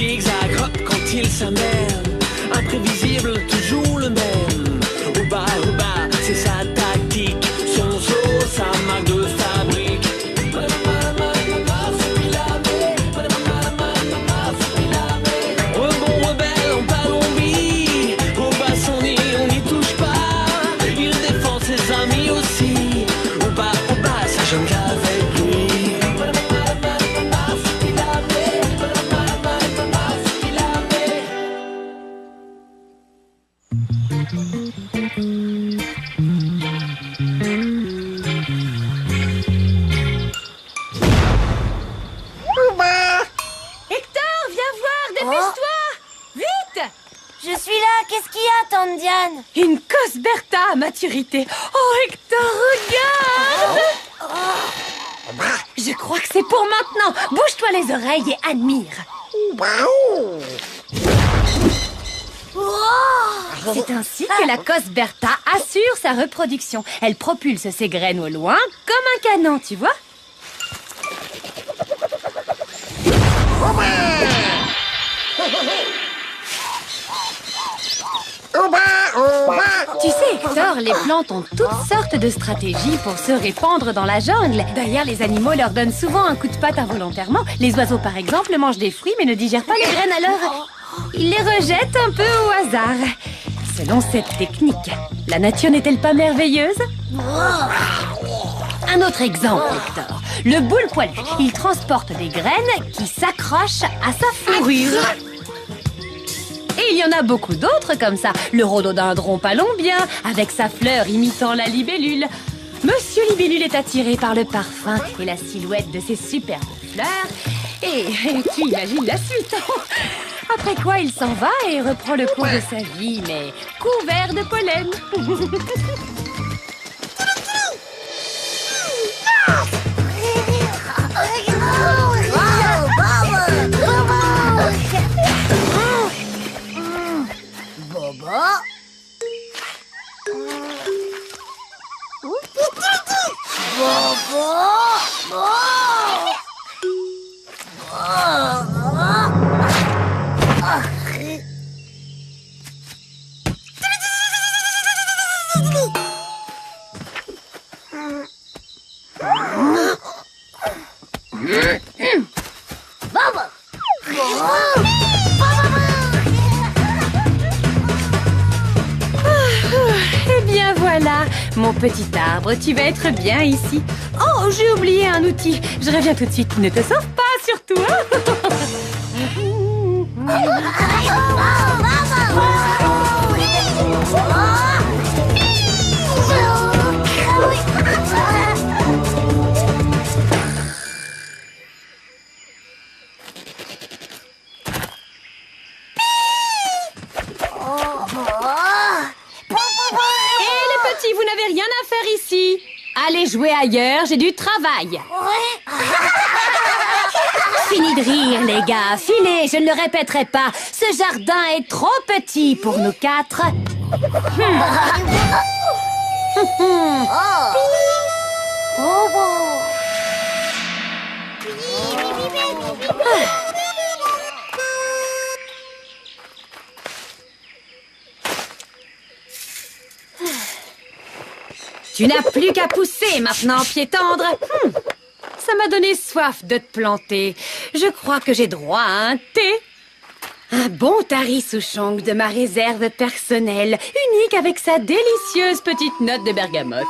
zigzag, hop quand il s'amène. Imprévisible, toujours le même. Au bas, c'est sa tactique. Son saut, sa marque de fabrique. Rebond, rebelle en Colombie. Au bas, son nid, on n'y touche pas. Il défend ses amis aussi. Au bas, ça jongle avec lui. Je suis là, qu'est-ce qu'il y a, Tante Diane? Une Cosberta à maturité. Oh, Hector, regarde! Je crois que c'est pour maintenant. Bouge-toi les oreilles et admire. C'est ainsi que la Cosberta assure sa reproduction. Elle propulse ses graines au loin comme un canon, tu vois? Tu sais, Hector, les plantes ont toutes sortes de stratégies pour se répandre dans la jungle. D'ailleurs, les animaux leur donnent souvent un coup de patte involontairement. Les oiseaux, par exemple, mangent des fruits mais ne digèrent pas les graines alors. Ils les rejettent un peu au hasard. Selon cette technique, la nature n'est-elle pas merveilleuse? Un autre exemple, Hector. Le boule poilu. Il transporte des graines qui s'accrochent à sa fourrure. Et il y en a beaucoup d'autres comme ça. Le rhododendron palombien, avec sa fleur imitant la libellule. Monsieur Libellule est attiré par le parfum et la silhouette de ses superbes fleurs. Et tu imagines la suite. Après quoi, il s'en va et reprend le cours de sa vie, mais couvert de pollen. Eh bien voilà, mon petit arbre, tu vas être bien ici. Oh, j'ai oublié un outil. Je reviens tout de suite. Ne te sauve pas, surtout. Vous n'avez rien à faire ici. Allez jouer ailleurs, j'ai du travail. Fini de rire, les gars. Filez, je ne le répéterai pas. Ce jardin est trop petit pour nous quatre. Tu n'as plus qu'à pousser maintenant, pied tendre. Ça m'a donné soif de te planter. Je crois que j'ai droit à un thé. Un bon tari souchong de ma réserve personnelle, unique avec sa délicieuse petite note de bergamote.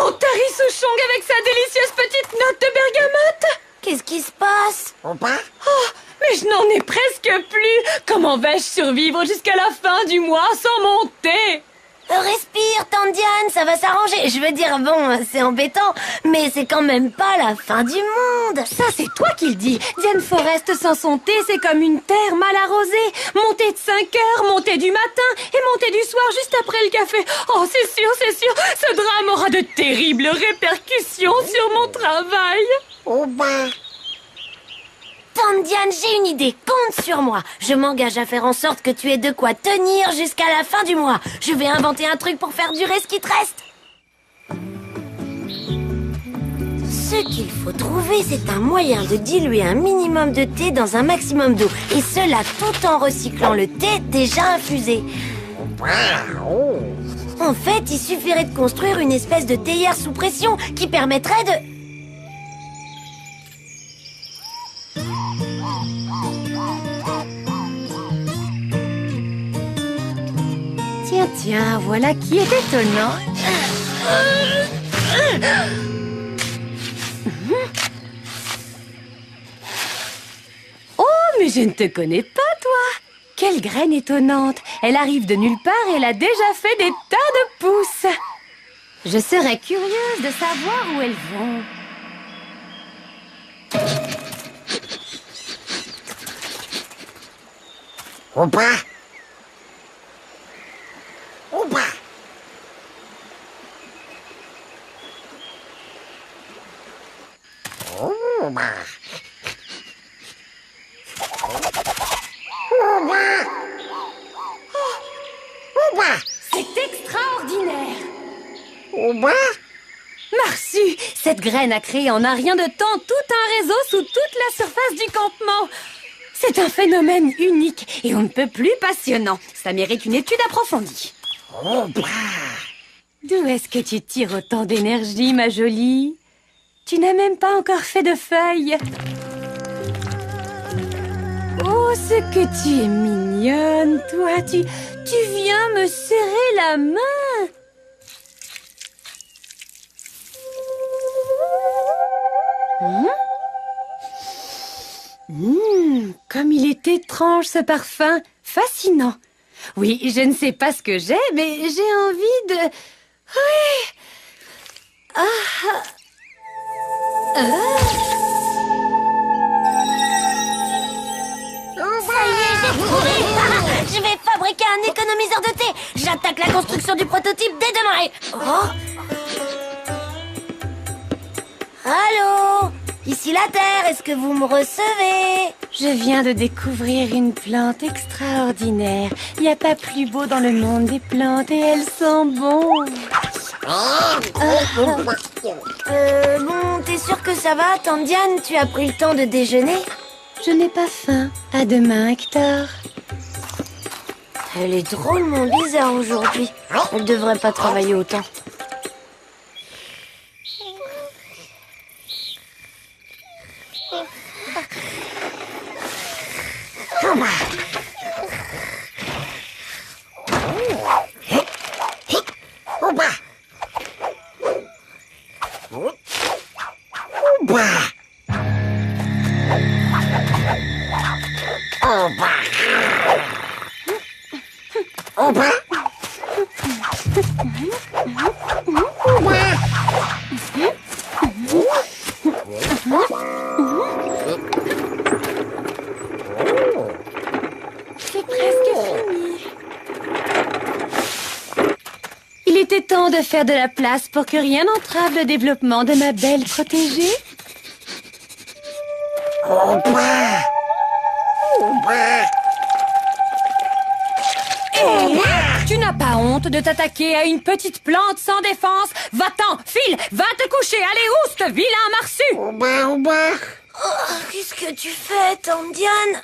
Mon tari souchong avec sa délicieuse petite note de bergamote. Qu'est-ce qui se passe? Oh, mais je n'en ai presque plus. Comment vais-je survivre jusqu'à la fin du mois sans mon thé? Respire, Tante Diane, ça va s'arranger. Je veux dire, bon, c'est embêtant, mais c'est quand même pas la fin du monde. Ça, c'est toi qui le dis. Diane Forest sans son thé, c'est comme une terre mal arrosée. Mon thé de 5 heures, mon thé du matin et mon thé du soir juste après le café. Oh, c'est sûr, ce drame aura de terribles répercussions sur mon travail. Tante Diane, j'ai une idée, compte sur moi. Je m'engage à faire en sorte que tu aies de quoi tenir jusqu'à la fin du mois. Je vais inventer un truc pour faire durer ce qui te reste. Ce qu'il faut trouver, c'est un moyen de diluer un minimum de thé dans un maximum d'eau. Et cela tout en recyclant le thé déjà infusé. En fait, il suffirait de construire une espèce de théière sous pression qui permettrait de... Tiens, voilà qui est étonnant. Oh, mais je ne te connais pas, toi. Quelle graine étonnante. Elle arrive de nulle part et elle a déjà fait des tas de pousses. Je serais curieuse de savoir où elles vont. Opa! Opa! Opa! C'est extraordinaire. Opa! Marsu, cette graine a créé en un rien de temps tout un réseau sous toute la surface du campement. C'est un phénomène unique et on ne peut plus passionnant. Ça mérite une étude approfondie. Opa! D'où est-ce que tu tires autant d'énergie, ma jolie? Tu n'as même pas encore fait de feuilles. Oh, ce que tu es mignonne, toi. Tu viens me serrer la main. Comme il est étrange ce parfum, fascinant. Oui, je ne sais pas ce que j'ai, mais j'ai envie de... Oui. Ça y est, j'ai trouvé. Je vais fabriquer un économiseur de thé. J'attaque la construction du prototype dès demain. Oh. Allô? Ici la Terre, est-ce que vous me recevez? Je viens de découvrir une plante extraordinaire. Il n'y a pas plus beau dans le monde des plantes et elles sont bonnes. Bon, t'es sûre que ça va, Tante Diane? Tu as pris le temps de déjeuner? Je n'ai pas faim. À demain, Hector. Elle est drôlement bizarre aujourd'hui. Elle devrait pas travailler autant. C'est presque fini. Il était temps de faire de la place pour que rien n'entrave le développement de ma belle protégée. Hé, tu n'as pas honte de t'attaquer à une petite plante sans défense? Va-t'en, file, va te coucher, allez, oust, vilain marsu! Oh, qu'est-ce que tu fais, Tante Diane?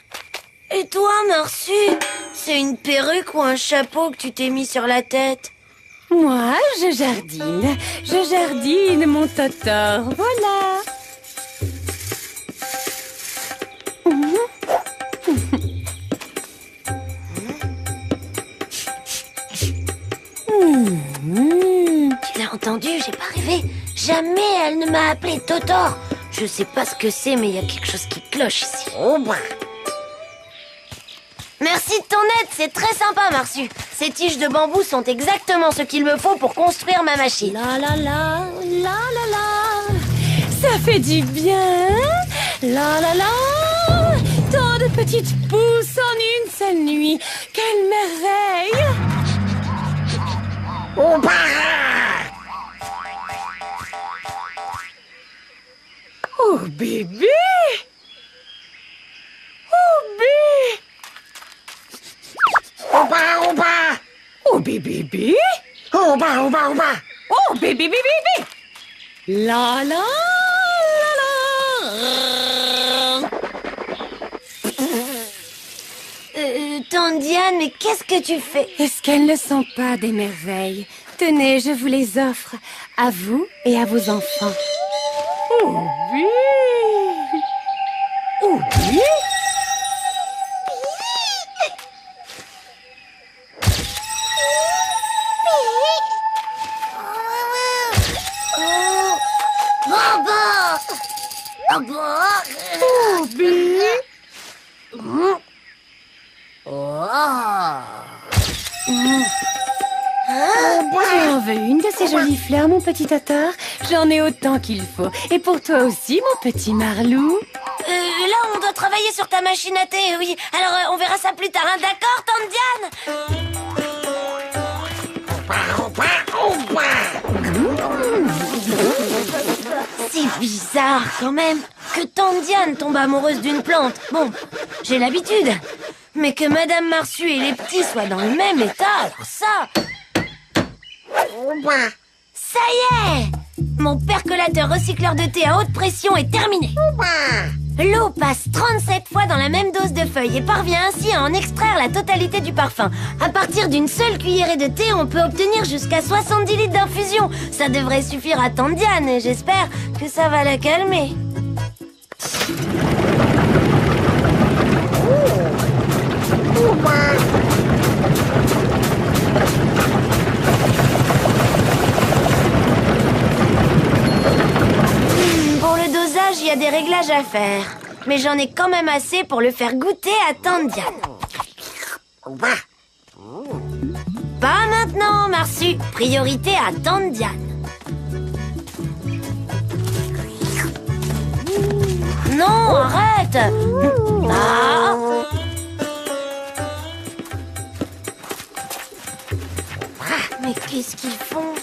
Et toi, Marsu? C'est une perruque ou un chapeau que tu t'es mis sur la tête? Moi, je jardine, mon totor, voilà. Tu l'as entendu, j'ai pas rêvé. Jamais elle ne m'a appelé Totor. Je sais pas ce que c'est, mais il y a quelque chose qui cloche ici. Merci de ton aide, c'est très sympa, Marsu. Ces tiges de bambou sont exactement ce qu'il me faut pour construire ma machine. La la la, la la la. Ça fait du bien. La la la. Tant de petites pousses en une seule nuit. Quelle merveille. Oh bébé. Oh, bébé. Oba, oba, oba. Oh, bébé. La la Tante Diane, mais qu'est-ce que tu fais? Est-ce qu'elles ne sont pas des merveilles? Tenez, je vous les offre, à vous et à vos enfants. Oh, oui. Oh, oui. Oh, oui. Tu en veux une de ces jolies fleurs, mon petit Totor? J'en ai autant qu'il faut. Et pour toi aussi, mon petit Marlou? Là, on doit travailler sur ta machine à thé, oui. Alors, on verra ça plus tard, hein, d'accord, Tante Diane? Oba, oba, oba. C'est bizarre, quand même, que Tante Diane tombe amoureuse d'une plante. Bon, j'ai l'habitude. Mais que Madame Marsu et les petits soient dans le même état, alors ça... Oba, Ça y est! Mon percolateur recycleur de thé à haute pression est terminé. oba. L'eau passe 37 fois dans la même dose de feuilles et parvient ainsi à en extraire la totalité du parfum. À partir d'une seule cuillerée de thé, on peut obtenir jusqu'à 70 litres d'infusion. Ça devrait suffire à Tante Diane et j'espère que ça va la calmer. Oba. Pour le dosage, il y a des réglages à faire. Mais j'en ai quand même assez pour le faire goûter à Tante Diane. Oba. Pas maintenant, Marsu. Priorité à Tante Diane. Non, arrête. Ah. Mais qu'est-ce qu'ils font?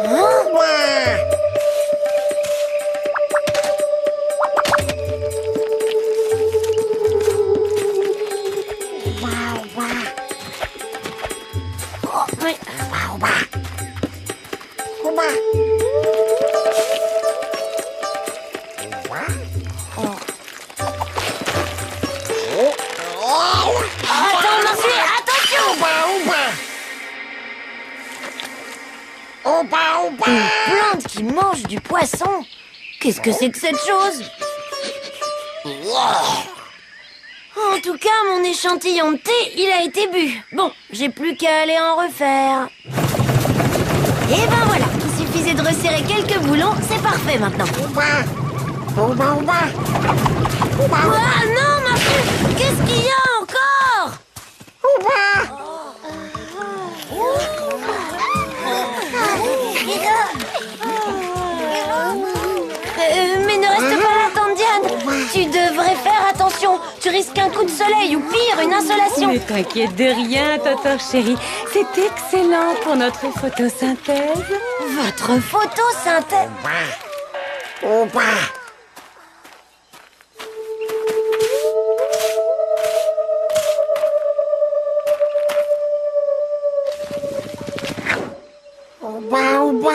Oba. Oh, mais... Oba. Oba. Attends, Marsu, attention! Oba, oba. Une plante qui mange du poisson. Qu'est-ce que c'est que cette chose? En tout cas, mon échantillon de thé, il a été bu. Bon, j'ai plus qu'à aller en refaire. Et ben voilà, il suffisait de resserrer quelques boulons, c'est parfait maintenant. Oba, oba. Oba, Ah non, Marsu, qu'est-ce qu'il y a encore? oba. Mais ne reste pas là, Tante Diane. Tu devrais faire attention. Tu risques un coup de soleil ou pire, une insolation. Ne t'inquiète de rien, Totor chéri. C'est excellent pour notre photosynthèse. Votre photosynthèse. Oba. Oba, oba.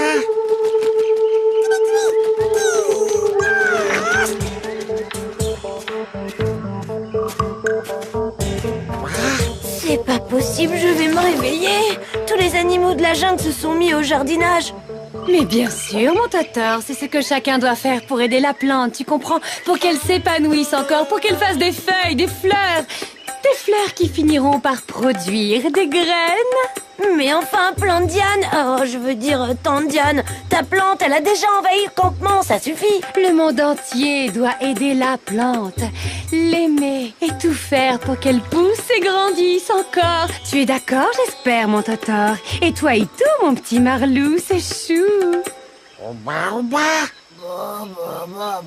C'est pas possible, je vais me réveiller. Tous les animaux de la jungle se sont mis au jardinage. Mais bien sûr, mon Totor, c'est ce que chacun doit faire pour aider la plante, tu comprends? Pour qu'elle s'épanouisse encore, pour qu'elle fasse des feuilles, des fleurs. Des fleurs qui finiront par produire des graines. Mais enfin, plante Diane, oh, je veux dire, Tante Diane, ta plante, elle a déjà envahi le campement, ça suffit. Le monde entier doit aider la plante, l'aimer et tout faire pour qu'elle pousse et grandisse encore. Tu es d'accord, j'espère, mon Totor? Et toi et tout, mon petit Marlou, c'est chou. Oba, oba. Oba.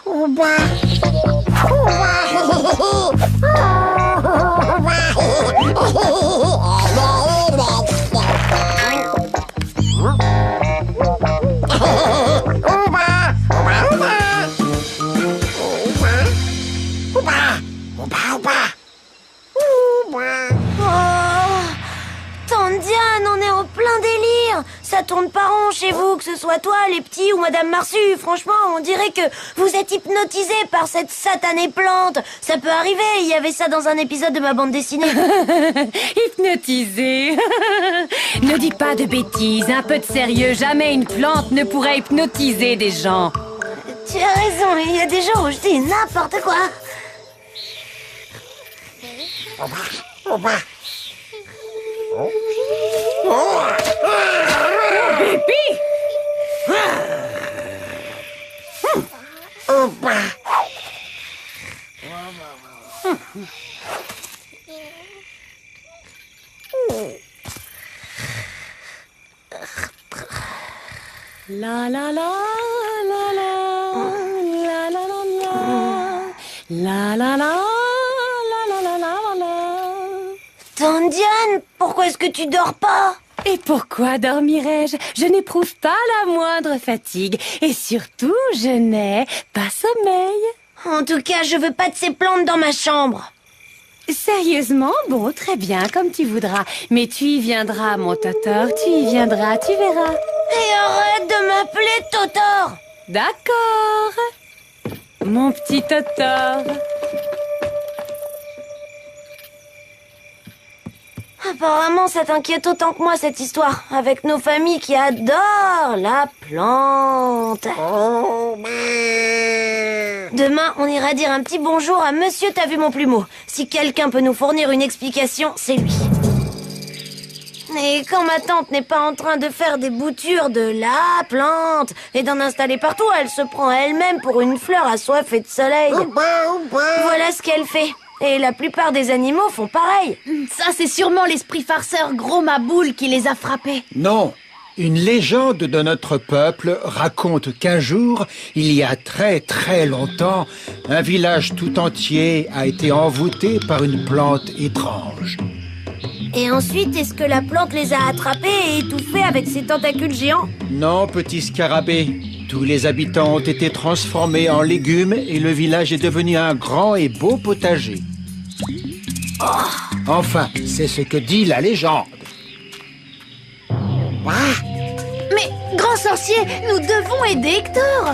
Oba. Oba, oba. soit toi, les petits ou Madame Marsu. Franchement, on dirait que vous êtes hypnotisés par cette satanée plante. Ça peut arriver, il y avait ça dans un épisode de ma bande dessinée. Hypnotisé. Ne dis pas de bêtises, un peu de sérieux. Jamais une plante ne pourrait hypnotiser des gens. Tu as raison, il y a des jours où je dis n'importe quoi. Pipi! La la la la la la la la la la la la la. Tante Diane, pourquoi est-ce que tu dors pas? Et pourquoi dormirais-je? Je n'éprouve pas la moindre fatigue. Et surtout, je n'ai pas sommeil. En tout cas, je veux pas de ces plantes dans ma chambre. Sérieusement? Bon, très bien, comme tu voudras. Mais tu y viendras, mon Totor, tu y viendras, tu verras. Et arrête de m'appeler Totor. D'accord. Mon petit Totor. Apparemment, ça t'inquiète autant que moi, cette histoire. Avec nos familles qui adorent la plante. Demain, on ira dire un petit bonjour à Monsieur T'as vu mon plumeau. Si quelqu'un peut nous fournir une explication, c'est lui. Et quand ma tante n'est pas en train de faire des boutures de la plante et d'en installer partout, elle se prend elle-même pour une fleur assoiffée de soleil. Voilà ce qu'elle fait. Et la plupart des animaux font pareil. Ça, c'est sûrement l'esprit farceur gros Maboule qui les a frappés. Non, une légende de notre peuple raconte qu'un jour, il y a très très longtemps, un village tout entier a été envoûté par une plante étrange. Et ensuite, est-ce que la plante les a attrapés et étouffés avec ses tentacules géants? Non, petit scarabée, tous les habitants ont été transformés en légumes et le village est devenu un grand et beau potager. Enfin, c'est ce que dit la légende. Mais, grand sorcier, nous devons aider Hector.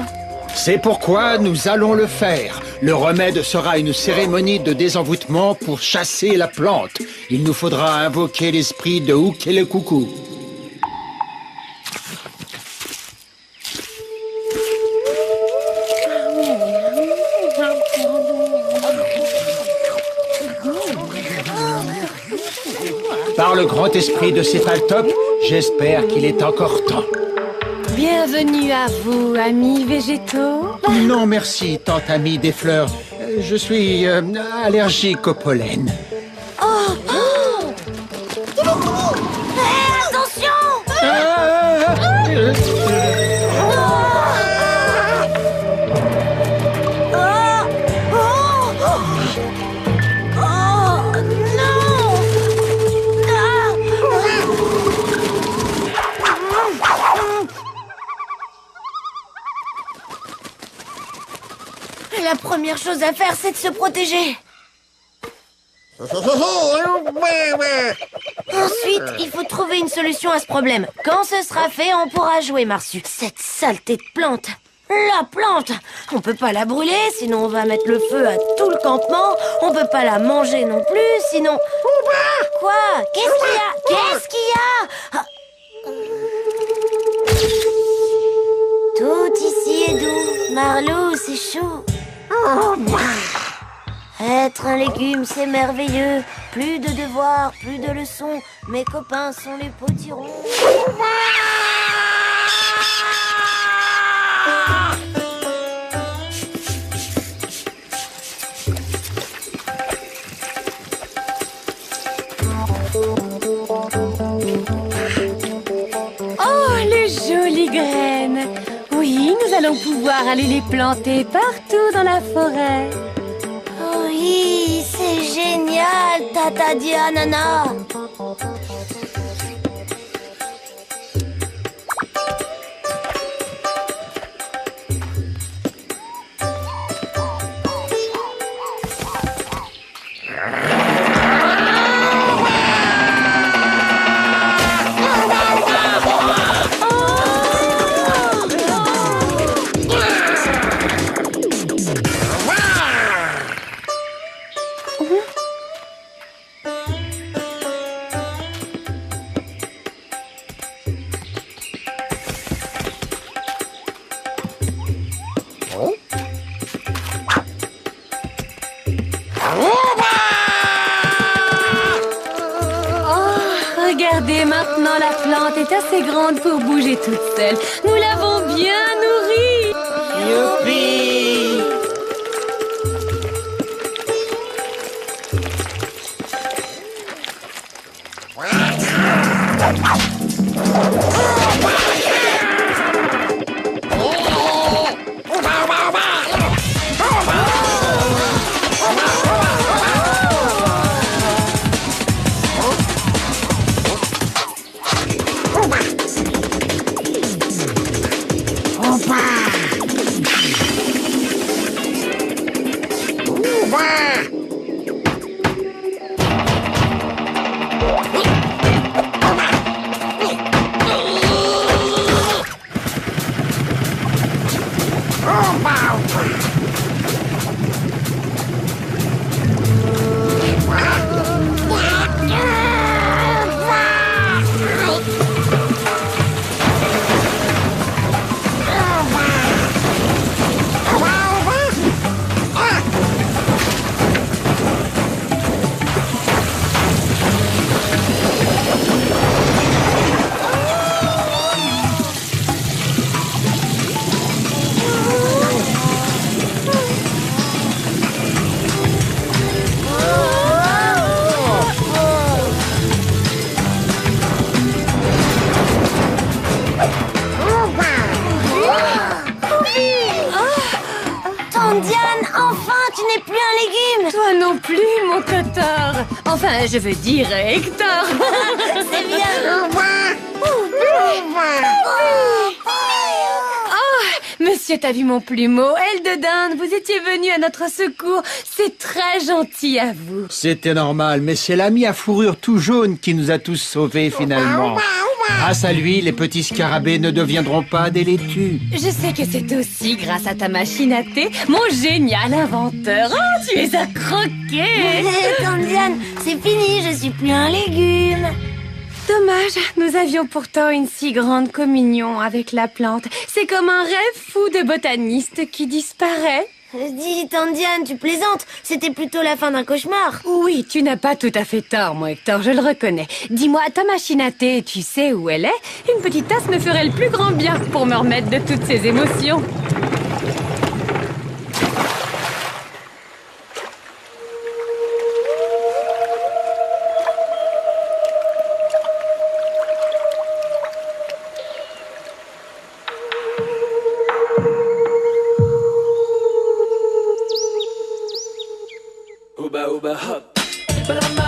C'est pourquoi nous allons le faire. Le remède sera une cérémonie de désenvoûtement pour chasser la plante. Il nous faudra invoquer l'esprit de Oukelekoukou. Par le grand esprit de Céphaltop, j'espère qu'il est encore temps. Bienvenue à vous, amis végétaux. Non, merci, tante amie des fleurs. Je suis allergique au pollen. Attention! La première chose à faire, c'est de se protéger. Ensuite, il faut trouver une solution à ce problème. Quand ce sera fait, on pourra jouer, Marsu. Cette saleté de plante. La plante! On peut pas la brûler, sinon on va mettre le feu à tout le campement. On peut pas la manger non plus, sinon... Quoi? Qu'est-ce qu'il y a? Qu'est-ce qu'il y a? Tout ici est doux. Marlou, c'est chaud. Être un légume, c'est merveilleux. Plus de devoirs, plus de leçons. Mes copains sont les potirons. Oh, les jolies graines! Oui, nous allons pouvoir aller les planter partout dans la forêt. Oui, c'est génial, Tata Dianana. Maintenant, la plante est assez grande pour bouger toute seule. Nous l'avons bien nourrie. Youpi! Tondiane, enfin, tu n'es plus un légume. Toi non plus, mon Totor. Enfin, je veux dire Hector. C'est bien. Oh, monsieur, t'as vu mon plumeau? Aile de dinde, vous étiez venu à notre secours. C'est très gentil à vous. C'était normal, mais c'est l'ami à fourrure tout jaune qui nous a tous sauvés finalement. Grâce à lui, les petits scarabées ne deviendront pas des laitues. Je sais que c'est aussi grâce à ta machine à thé, mon génial inventeur. Oh, tu es à croquer. Tondiane, c'est fini, je suis plus un légume. Dommage, nous avions pourtant une si grande communion avec la plante. C'est comme un rêve fou de botaniste qui disparaît. Dis, Tondiane, tu plaisantes. C'était plutôt la fin d'un cauchemar. Oui, tu n'as pas tout à fait tort, mon Hector, je le reconnais. Dis-moi, ta machine à thé, tu sais où elle est? Une petite tasse me ferait le plus grand bien pour me remettre de toutes ces émotions. Ooba ooba hop, but I'm